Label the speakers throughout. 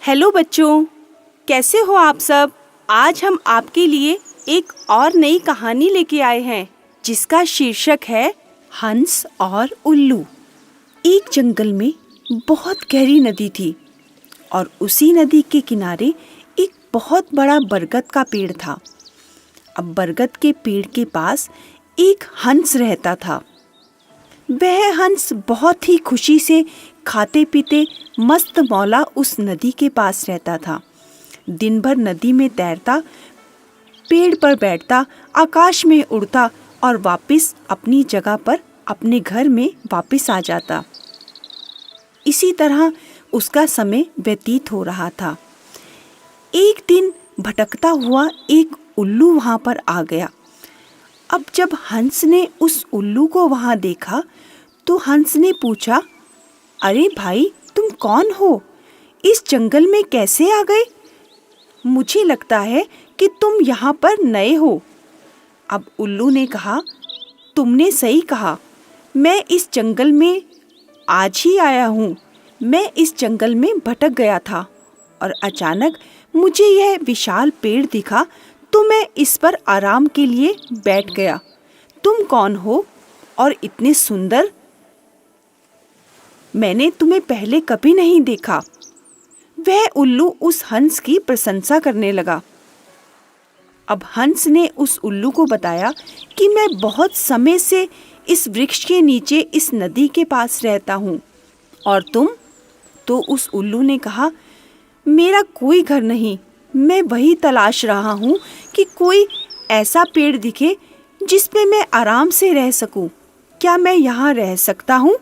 Speaker 1: Hello बच्चों, कैसे हो आप सब। आज हम आपके लिए एक और नई कहानी लेके आए हैं जिसका शीर्षक है हंस और उल्लू। एक जंगल में बहुत गहरी नदी थी और उसी नदी के किनारे एक बहुत बड़ा बरगद का पेड़ था। अब बरगद के पेड़ के पास एक हंस रहता था। वह हंस बहुत ही खुशी से खाते पीते मस्त मौला उस नदी के पास रहता था। दिन भर नदी में तैरता, पेड़ पर बैठता, आकाश में उड़ता और वापस अपनी जगह पर अपने घर में वापस आ जाता। इसी तरह उसका समय व्यतीत हो रहा था। एक दिन भटकता हुआ एक उल्लू वहां पर आ गया। अब जब हंस ने उस उल्लू को वहां देखा तो हंस ने पूछा, अरे भाई, तुम कौन हो? इस जंगल में कैसे आ गए? मुझे लगता है कि तुम यहाँ पर नए हो। अब उल्लू ने कहा, तुमने सही कहा, मैं इस जंगल में आज ही आया हूँ। मैं इस जंगल में भटक गया था और अचानक मुझे यह विशाल पेड़ दिखा तो मैं इस पर आराम के लिए बैठ गया। तुम कौन हो और इतने सुंदर? मैंने तुम्हें पहले कभी नहीं देखा। वह उल्लू उस हंस की प्रशंसा करने लगा। अब हंस ने उस उल्लू को बताया कि मैं बहुत समय से इस वृक्ष के नीचे इस नदी के पास रहता हूँ। और तुम? तो उस उल्लू ने कहा, मेरा कोई घर नहीं। मैं वही तलाश रहा हूँ कि कोई ऐसा पेड़ दिखे जिस पे मैं आराम से रह सकूं। क्या मैं यहाँ रह सकता हूँ?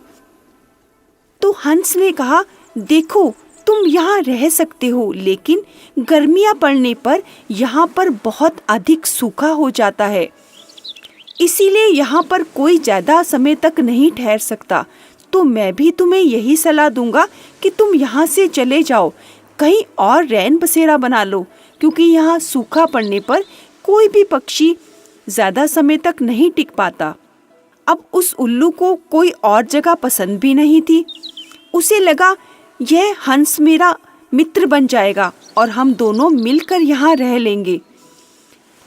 Speaker 1: तो हंस ने कहा, देखो, तुम यहाँ रह सकते हो, लेकिन गर्मियाँ पड़ने पर यहाँ पर बहुत अधिक सूखा हो जाता है। इसीलिए यहाँ पर कोई ज़्यादा समय तक नहीं ठहर सकता। तो मैं भी तुम्हें यही सलाह दूंगा कि तुम यहाँ से चले जाओ, कहीं और रैन बसेरा बना लो, क्योंकि यहाँ सूखा पड़ने पर कोई भी पक्षी ज़्यादा समय तक नहीं टिक पाता। अब उस उल्लू को कोई और जगह पसंद भी नहीं थी। उसे लगा, यह हंस मेरा मित्र बन जाएगा और हम दोनों मिलकर यहाँ रह लेंगे।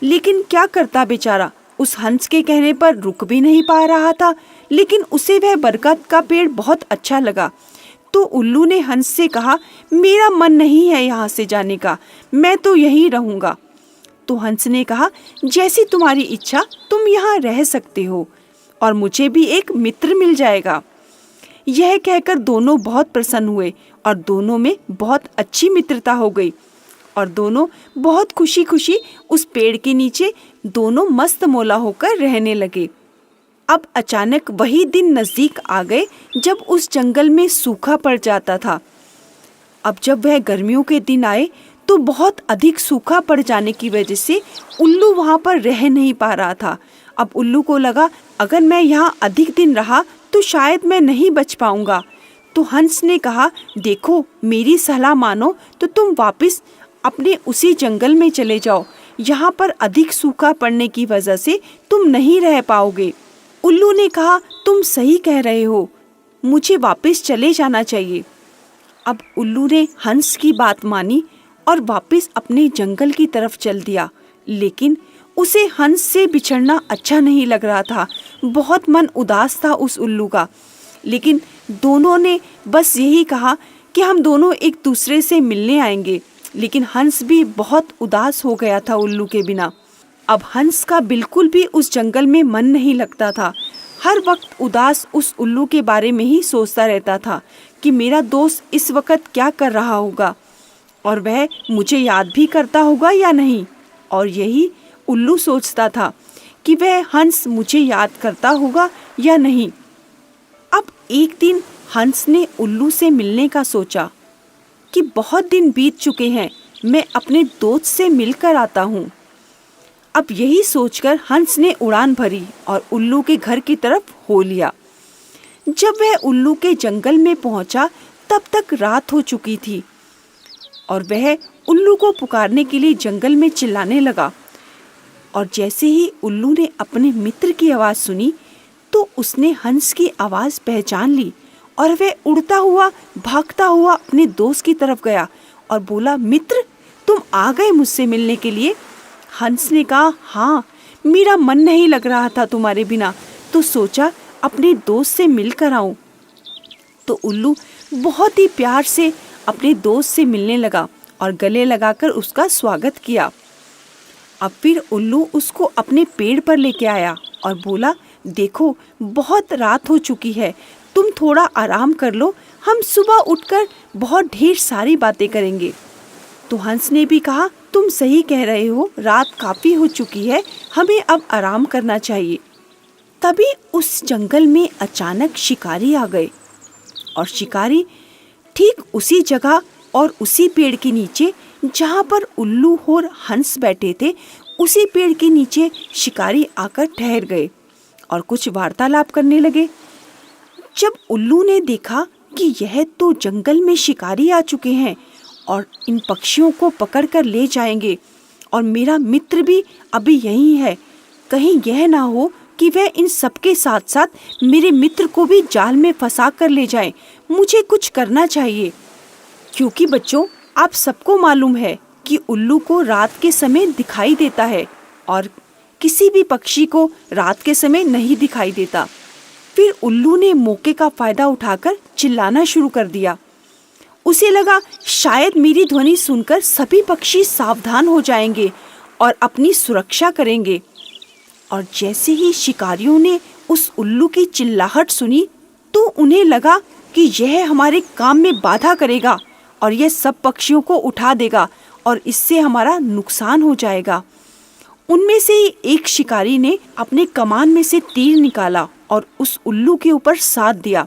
Speaker 1: लेकिन क्या करता बेचारा, उस हंस के कहने पर रुक भी नहीं पा रहा था। लेकिन उसे वह बरगद का पेड़ बहुत अच्छा लगा। तो उल्लू ने हंस से कहा, मेरा मन नहीं है यहाँ से जाने का, मैं तो यहीं रहूँगा। तो हंस ने कहा, जैसी तुम्हारी इच्छा, तुम यहाँ रह सकते हो और मुझे भी एक मित्र मिल जाएगा। यह कहकर दोनों बहुत प्रसन्न हुए और दोनों में बहुत अच्छी मित्रता हो गई और दोनों बहुत खुशी खुशी उस पेड़ के नीचे दोनों मस्त मौला होकर रहने लगे। अब अचानक वही दिन नज़दीक आ गए जब उस जंगल में सूखा पड़ जाता था। अब जब वह गर्मियों के दिन आए तो बहुत अधिक सूखा पड़ जाने की वजह से उल्लू वहाँ पर रह नहीं पा रहा था। अब उल्लू को लगा, अगर मैं यहाँ अधिक दिन रहा तो शायद मैं नहीं बच पाऊंगा। तो हंस ने कहा, देखो, मेरी सलाह मानो तो तुम वापस अपने उसी जंगल में चले जाओ। यहाँ पर अधिक सूखा पड़ने की वजह से तुम नहीं रह पाओगे। उल्लू ने कहा, तुम सही कह रहे हो, मुझे वापस चले जाना चाहिए। अब उल्लू ने हंस की बात मानी और वापस अपने जंगल की तरफ चल दिया। लेकिन उसे हंस से बिछड़ना अच्छा नहीं लग रहा था। बहुत मन उदास था उस उल्लू का। लेकिन दोनों ने बस यही कहा कि हम दोनों एक दूसरे से मिलने आएंगे। लेकिन हंस भी बहुत उदास हो गया था उल्लू के बिना। अब हंस का बिल्कुल भी उस जंगल में मन नहीं लगता था। हर वक्त उदास उस उल्लू के बारे में ही सोचता रहता था कि मेरा दोस्त इस वक्त क्या कर रहा होगा और वह मुझे याद भी करता होगा या नहीं। और यही उल्लू सोचता था कि वह हंस मुझे याद करता होगा या नहीं। अब एक दिन हंस ने उल्लू से मिलने का सोचा कि बहुत दिन बीत चुके हैं, मैं अपने दोस्त से मिलकर आता हूँ। अब यही सोचकर हंस ने उड़ान भरी और उल्लू के घर की तरफ हो लिया। जब वह उल्लू के जंगल में पहुंचा तब तक रात हो चुकी थी और वह उल्लू को पुकारने के लिए जंगल में चिल्लाने लगा। और जैसे ही उल्लू ने अपने मित्र की आवाज़ सुनी तो उसने हंस की आवाज़ पहचान ली और वह उड़ता हुआ भागता हुआ अपने दोस्त की तरफ गया और बोला, मित्र, तुम आ गए मुझसे मिलने के लिए? हंस ने कहा, हाँ, मेरा मन नहीं लग रहा था तुम्हारे बिना, तो सोचा अपने दोस्त से मिलकर आऊं। तो उल्लू बहुत ही प्यार से अपने दोस्त से मिलने लगा और गले लगाकर उसका स्वागत किया। अब फिर उल्लू उसको अपने पेड़ पर लेके आया और बोला, देखो, बहुत रात हो चुकी है, तुम थोड़ा आराम कर लो, हम सुबह उठकर बहुत ढेर सारी बातें करेंगे। तो हंस ने भी कहा, तुम सही कह रहे हो, रात काफी हो चुकी है, हमें अब आराम करना चाहिए। तभी उस जंगल में अचानक शिकारी आ गए और शिकारी ठीक उसी जगह और उसी पेड़ के नीचे जहाँ पर उल्लू और हंस बैठे थे, उसी पेड़ के नीचे शिकारी आकर ठहर गए और कुछ वार्तालाप करने लगे। जब उल्लू ने देखा कि यह तो जंगल में शिकारी आ चुके हैं और इन पक्षियों को पकड़कर ले जाएंगे और मेरा मित्र भी अभी यहीं है, कहीं यह ना हो कि वह इन सबके साथ साथ मेरे मित्र को भी जाल में फंसा कर ले जाए, मुझे कुछ करना चाहिए। क्योंकि बच्चों, आप सबको मालूम है कि उल्लू को रात के समय दिखाई देता है और किसी भी पक्षी को रात के समय नहीं दिखाई देता। फिर उल्लू ने मौके का फायदा उठाकर चिल्लाना शुरू कर दिया। उसे लगा शायद मेरी ध्वनि सुनकर सभी पक्षी सावधान हो जाएंगे और अपनी सुरक्षा करेंगे। और जैसे ही शिकारियों ने उस उल्लू की चिल्लाहट सुनी तो उन्हें लगा कि यह हमारे काम में बाधा करेगा और यह सब पक्षियों को उठा देगा और इससे हमारा नुकसान हो जाएगा। उनमें से ही एक शिकारी ने अपने कमान में से तीर निकाला और उस उल्लू के ऊपर साध दिया।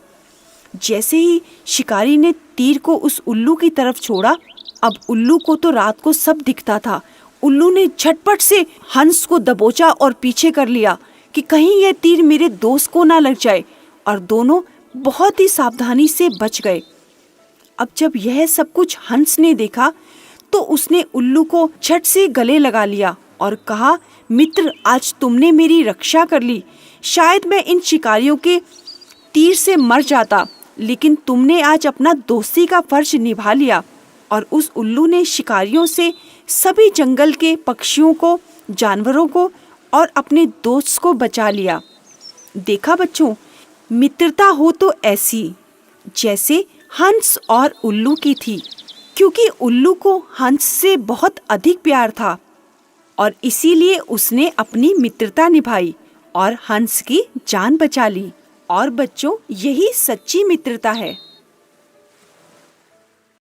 Speaker 1: जैसे ही शिकारी ने तीर को उस उल्लू की तरफ छोड़ा, अब उल्लू को तो रात को सब दिखता था। उल्लू ने झटपट से हंस को दबोचा और पीछे कर लिया कि कहीं यह तीर मेरे दोस्त को ना लग जाए, और दोनों बहुत ही सावधानी से बच गए। अब जब यह सब कुछ हंस ने देखा तो उसने उल्लू को झट से गले लगा लिया और कहा, मित्र, आज तुमने मेरी रक्षा कर ली। शायद मैं इन शिकारियों के तीर से मर जाता, लेकिन तुमने आज अपना दोस्ती का फर्ज निभा लिया। और उस उल्लू ने शिकारियों से सभी जंगल के पक्षियों को, जानवरों को और अपने दोस्त को बचा लिया। देखा बच्चों, मित्रता हो तो ऐसी जैसे हंस और उल्लू की थी, क्योंकि उल्लू को हंस से बहुत अधिक प्यार था और इसीलिए उसने अपनी मित्रता निभाई और हंस की जान बचा ली। और बच्चों, यही सच्ची मित्रता है।